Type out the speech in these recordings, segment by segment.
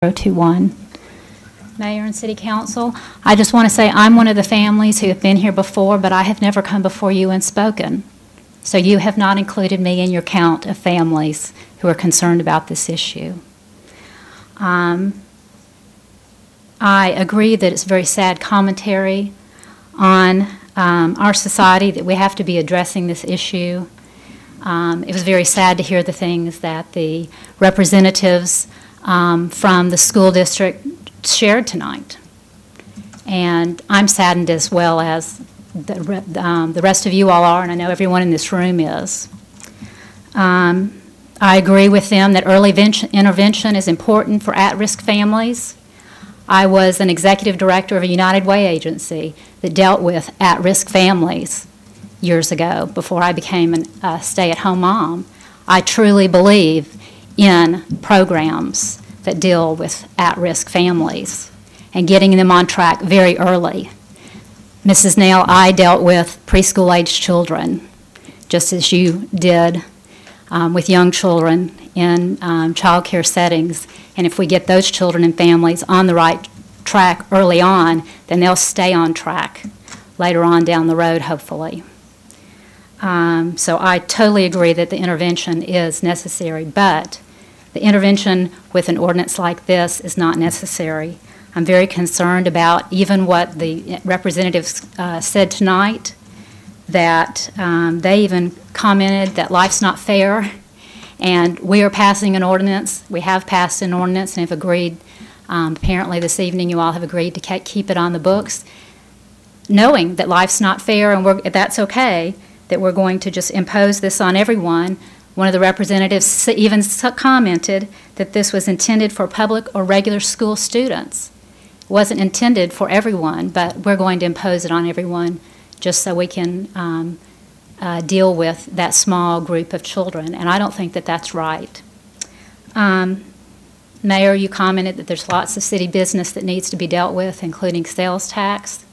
021. Mayor and City Council, I just want to say I'm one of the families who have been here before, but I have never come before you and spoken. So you have not included me in your count of families who are concerned about this issue. I agree that it's very sad commentary on our society that we have to be addressing this issue. It was very sad to hear the things that the representatives from the school district shared tonight. And I'm saddened as well as the rest of you all are, and I know everyone in this room is. I agree with them that early intervention is important for at-risk families. I was an executive director of a United Way agency that dealt with at-risk families years ago before I became a stay-at-home mom. I truly believe in programs that deal with at-risk families and getting them on track very early. Mrs. Nail, I dealt with preschool-aged children, just as you did with young children in child care settings. And if we get those children and families on the right track early on, then they'll stay on track later on down the road, hopefully. So I totally agree that the intervention is necessary, but the intervention with an ordinance like this is not necessary. I'm very concerned about even what the representatives said tonight, that they even commented that life's not fair, and we are passing an ordinance. We have passed an ordinance and have agreed, apparently this evening you all have agreed to keep it on the books, knowing that life's not fair and that's okay, that we're going to just impose this on everyone. One of the representatives even commented that this was intended for public or regular school students. It wasn't intended for everyone, but we're going to impose it on everyone just so we can deal with that small group of children, and I don't think that that's right. Mayor, you commented that there's lots of city business that needs to be dealt with, including sales tax.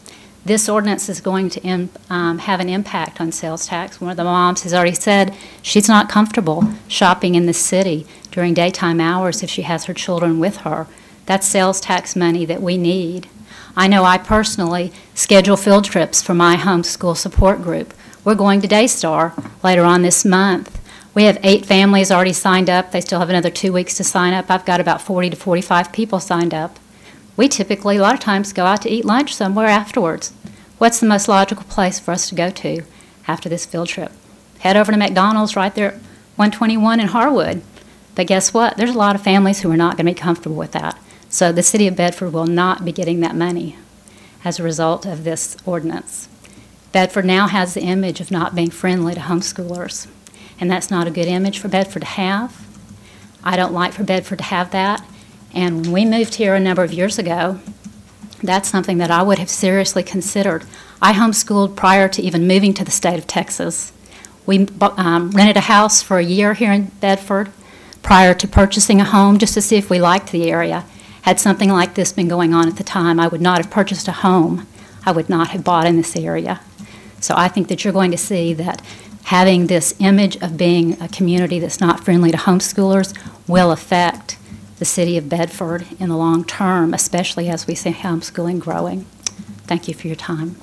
This ordinance is going to have an impact on sales tax. One of the moms has already said she's not comfortable shopping in the city during daytime hours if she has her children with her. That's sales tax money that we need. I know I personally schedule field trips for my homeschool support group. We're going to Daystar later on this month. We have 8 families already signed up. They still have another 2 weeks to sign up. I've got about 40 to 45 people signed up. We typically, a lot of times, go out to eat lunch somewhere afterwards. What's the most logical place for us to go to after this field trip? Head over to McDonald's right there at 121 in Harwood. But guess what? There's a lot of families who are not going to be comfortable with that. So the city of Bedford will not be getting that money as a result of this ordinance. Bedford now has the image of not being friendly to homeschoolers, and that's not a good image for Bedford to have. I don't like for Bedford to have that. And when we moved here a number of years ago, that's something that I would have seriously considered. I homeschooled prior to even moving to the state of Texas. We rented a house for a year here in Bedford prior to purchasing a home just to see if we liked the area. Had something like this been going on at the time, I would not have purchased a home. I would not have bought in this area. So I think that you're going to see that having this image of being a community that's not friendly to homeschoolers will affect the city of Bedford in the long term, especially as we see homeschooling growing. Thank you for your time.